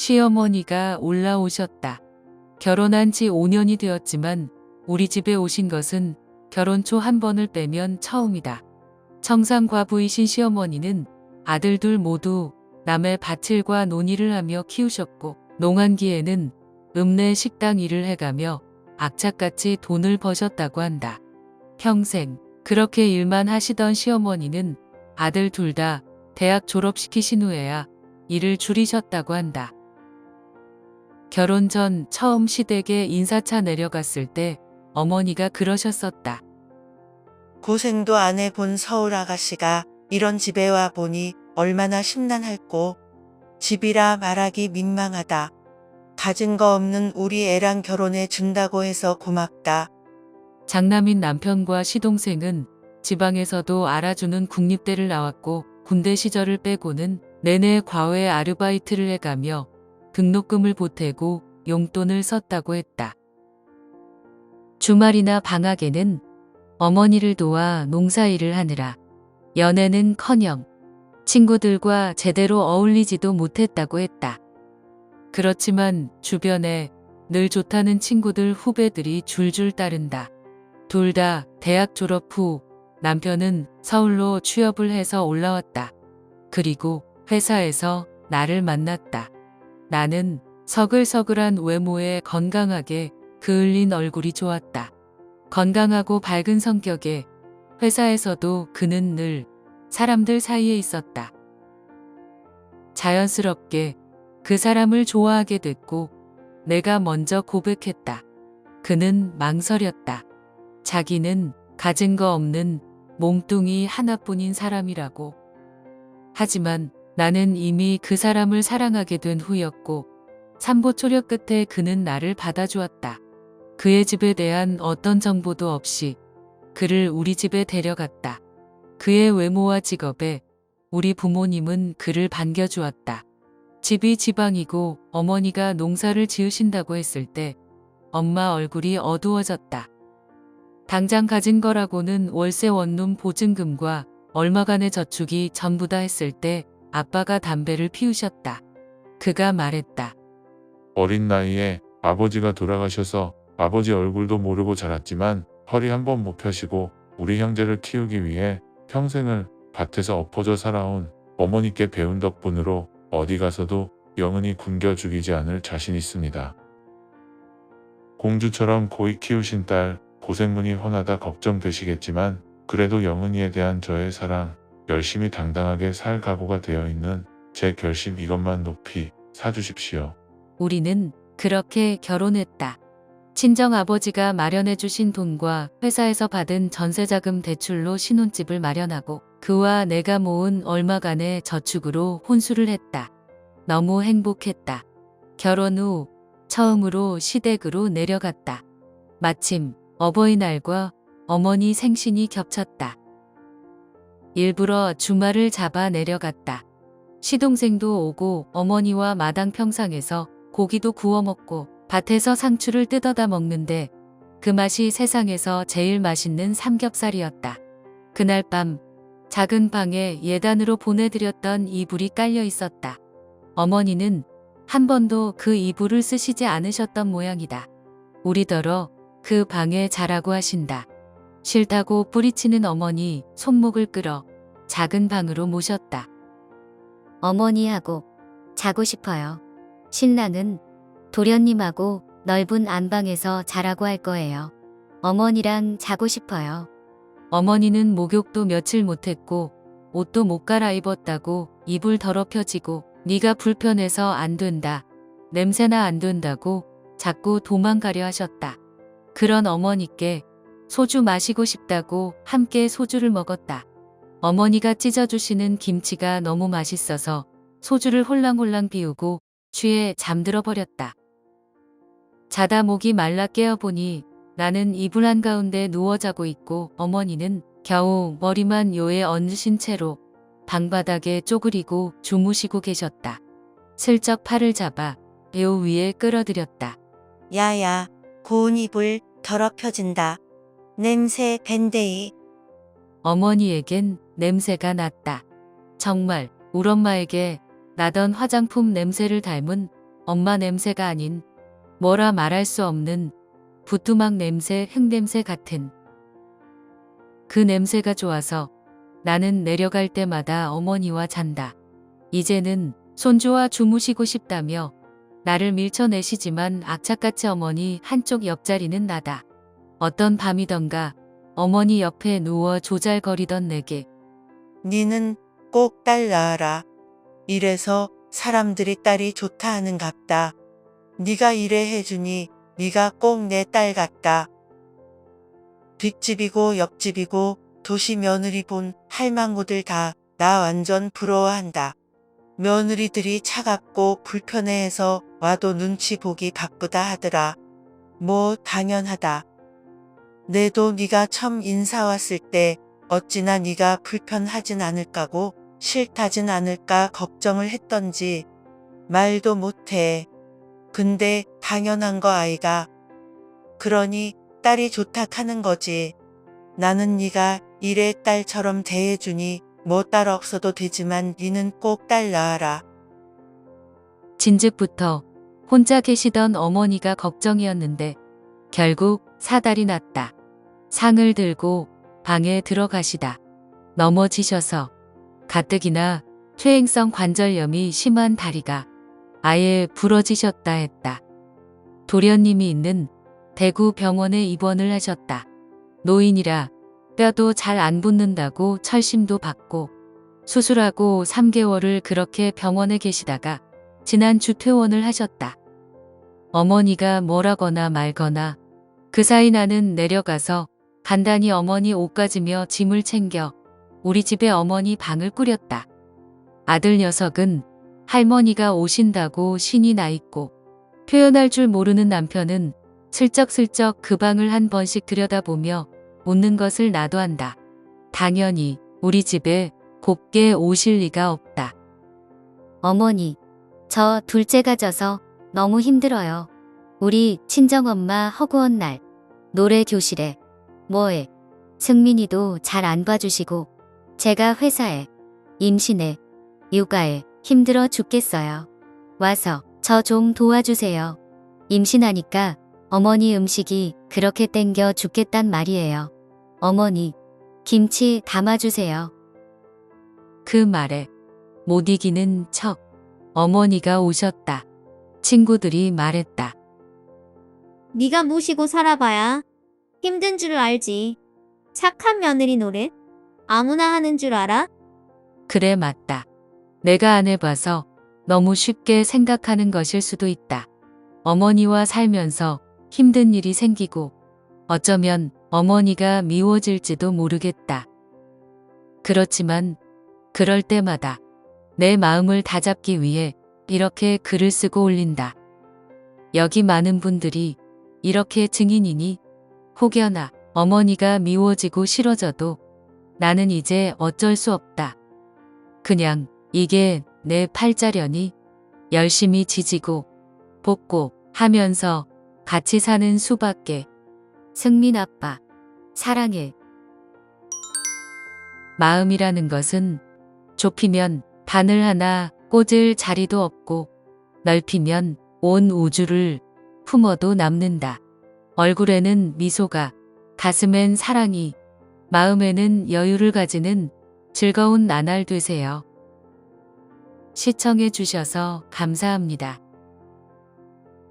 시어머니가 올라오셨다. 결혼한 지 5년이 되었지만 우리 집에 오신 것은 결혼 초 한 번을 빼면 처음이다. 청상과부이신 시어머니는 아들 둘 모두 남의 밭일과 논일을 하며 키우셨고 농한기에는 읍내 식당 일을 해가며 악착같이 돈을 버셨다고 한다. 평생 그렇게 일만 하시던 시어머니는 아들 둘 다 대학 졸업시키신 후에야 일을 줄이셨다고 한다. 결혼 전 처음 시댁에 인사차 내려갔을 때 어머니가 그러셨었다. 고생도 안 해본 서울 아가씨가 이런 집에 와 보니 얼마나 심란할꼬. 집이라 말하기 민망하다. 가진 거 없는 우리 애랑 결혼해 준다고 해서 고맙다. 장남인 남편과 시동생은 지방에서도 알아주는 국립대를 나왔고 군대 시절을 빼고는 내내 과외 아르바이트를 해가며 등록금을 보태고 용돈을 썼다고 했다. 주말이나 방학에는 어머니를 도와 농사일을 하느라 연애는커녕 친구들과 제대로 어울리지도 못했다고 했다. 그렇지만 주변에 늘 좋다는 친구들 후배들이 줄줄 따른다. 둘 다 대학 졸업 후 남편은 서울로 취업을 해서 올라왔다. 그리고 회사에서 나를 만났다. 나는 서글서글한 외모에 건강하게 그을린 얼굴이 좋았다. 건강하고 밝은 성격에 회사에서도 그는 늘 사람들 사이에 있었다. 자연스럽게 그 사람을 좋아하게 됐고 내가 먼저 고백했다. 그는 망설였다. 자기는 가진 거 없는 몸뚱이 하나뿐인 사람이라고. 하지만 나는 이미 그 사람을 사랑하게 된 후였고 삼보초려 끝에 그는 나를 받아주었다. 그의 집에 대한 어떤 정보도 없이 그를 우리 집에 데려갔다. 그의 외모와 직업에 우리 부모님은 그를 반겨주었다. 집이 지방이고 어머니가 농사를 지으신다고 했을 때 엄마 얼굴이 어두워졌다. 당장 가진 거라고는 월세 원룸 보증금과 얼마간의 저축이 전부다 했을 때 아빠가 담배를 피우셨다. 그가 말했다. 어린 나이에 아버지가 돌아가셔서 아버지 얼굴도 모르고 자랐지만 허리 한번 못 펴시고 우리 형제를 키우기 위해 평생을 밭에서 엎어져 살아온 어머니께 배운 덕분으로 어디 가서도 영은히 굶겨 죽이지 않을 자신 있습니다. 공주처럼 고이 키우신 딸 고생문이 훤하다 걱정되시겠지만 그래도 영은이에 대한 저의 사랑, 열심히 당당하게 살 각오가 되어 있는 제 결심 이것만 높이 사주십시오. 우리는 그렇게 결혼했다. 친정아버지가 마련해주신 돈과 회사에서 받은 전세자금 대출로 신혼집을 마련하고 그와 내가 모은 얼마간의 저축으로 혼수를 했다. 너무 행복했다. 결혼 후 처음으로 시댁으로 내려갔다. 마침 어버이날과 어머니 생신이 겹쳤다. 일부러 주말을 잡아 내려갔다. 시동생도 오고 어머니와 마당 평상에서 고기도 구워 먹고 밭에서 상추를 뜯어다 먹는데 그 맛이 세상에서 제일 맛있는 삼겹살이었다. 그날 밤 작은 방에 예단으로 보내드렸던 이불이 깔려 있었다. 어머니는 한 번도 그 이불을 쓰시지 않으셨던 모양이다. 우리더러 그 방에 자라고 하신다. 싫다고 뿌리치는 어머니 손목을 끌어 작은 방으로 모셨다. 어머니하고 자고 싶어요. 신랑은 도련님하고 넓은 안방에서 자라고 할 거예요. 어머니랑 자고 싶어요. 어머니는 목욕도 며칠 못했고 옷도 못 갈아입었다고 이불 더럽혀지고 네가 불편해서 안 된다. 냄새나 안 된다고 자꾸 도망가려 하셨다. 그런 어머니께 소주 마시고 싶다고 함께 소주를 먹었다. 어머니가 찢어주시는 김치가 너무 맛있어서 소주를 홀랑홀랑 비우고 취해 잠들어 버렸다. 자다 목이 말라 깨어보니 나는 이불 한가운데 누워 자고 있고 어머니는 겨우 머리만 요에 얹으신 채로 방바닥에 쪼그리고 주무시고 계셨다. 슬쩍 팔을 잡아 요 위에 끌어들였다. 야야, 고운 이불 더럽혀진다. 냄새 밴데이. 어머니에겐 냄새가 났다. 정말 우리 엄마에게 나던 화장품 냄새를 닮은 엄마 냄새가 아닌 뭐라 말할 수 없는 부뚜막 냄새, 흙냄새 같은 그 냄새가 좋아서 나는 내려갈 때마다 어머니와 잔다. 이제는 손주와 주무시고 싶다며 나를 밀쳐내시지만 악착같이 어머니 한쪽 옆자리는 나다. 어떤 밤이던가 어머니 옆에 누워 조잘거리던 내게 니는 꼭 딸 낳아라. 이래서 사람들이 딸이 좋다 하는갑다. 니가 이래 해주니 니가 꼭 내 딸 같다. 뒷집이고 옆집이고 도시 며느리 본 할망구들 다 나 완전 부러워한다. 며느리들이 차갑고 불편해해서 와도 눈치 보기 바쁘다 하더라. 뭐 당연하다. 내도 네가 처음 인사 왔을 때 어찌나 네가 불편하진 않을까고 싫다진 않을까 걱정을 했던지 말도 못해. 근데 당연한 거 아이가. 그러니 딸이 좋다 하는 거지. 나는 네가 이래 딸처럼 대해주니 뭐 딸 없어도 되지만 니는 꼭 딸 낳아라. 진즉부터 혼자 계시던 어머니가 걱정이었는데 결국 사달이 났다. 상을 들고 방에 들어가시다. 넘어지셔서 가뜩이나 퇴행성 관절염이 심한 다리가 아예 부러지셨다 했다. 도련님이 있는 대구 병원에 입원을 하셨다. 노인이라 뼈도 잘 안 붙는다고 철심도 받고 수술하고 3개월을 그렇게 병원에 계시다가 지난주 퇴원을 하셨다. 어머니가 뭐라거나 말거나 그 사이 나는 내려가서 간단히 어머니 옷 가지며 짐을 챙겨 우리 집에 어머니 방을 꾸렸다. 아들 녀석은 할머니가 오신다고 신이 나 있고 표현할 줄 모르는 남편은 슬쩍슬쩍 그 방을 한 번씩 들여다보며 웃는 것을 나도 안다. 당연히 우리 집에 곱게 오실 리가 없다. 어머니, 저 둘째가 져서 너무 힘들어요. 우리 친정엄마 허구한 날 노래 교실에 뭐에 승민이도 잘 안 봐주시고 제가 회사에 임신에 육아에 힘들어 죽겠어요. 와서 저 좀 도와주세요. 임신하니까 어머니 음식이 그렇게 땡겨 죽겠단 말이에요. 어머니, 김치 담아주세요. 그 말에 못 이기는 척 어머니가 오셨다. 친구들이 말했다. 네가 모시고 살아봐야 힘든 줄 알지. 착한 며느리 노릇 아무나 하는 줄 알아? 그래 맞다. 내가 안 해봐서 너무 쉽게 생각하는 것일 수도 있다. 어머니와 살면서 힘든 일이 생기고 어쩌면 어머니가 미워질지도 모르겠다. 그렇지만 그럴 때마다 내 마음을 다잡기 위해 이렇게 글을 쓰고 올린다. 여기 많은 분들이 이렇게 증인이니 혹여나 어머니가 미워지고 싫어져도 나는 이제 어쩔 수 없다. 그냥 이게 내 팔자려니 열심히 지지고 볶고 하면서 같이 사는 수밖에. 승민 아빠, 사랑해. 마음이라는 것은 좁히면 바늘 하나 꽂을 자리도 없고 넓히면 온 우주를 품어도 남는다. 얼굴에는 미소가, 가슴엔 사랑이, 마음에는 여유를 가지는 즐거운 나날 되세요. 시청해 주셔서 감사합니다.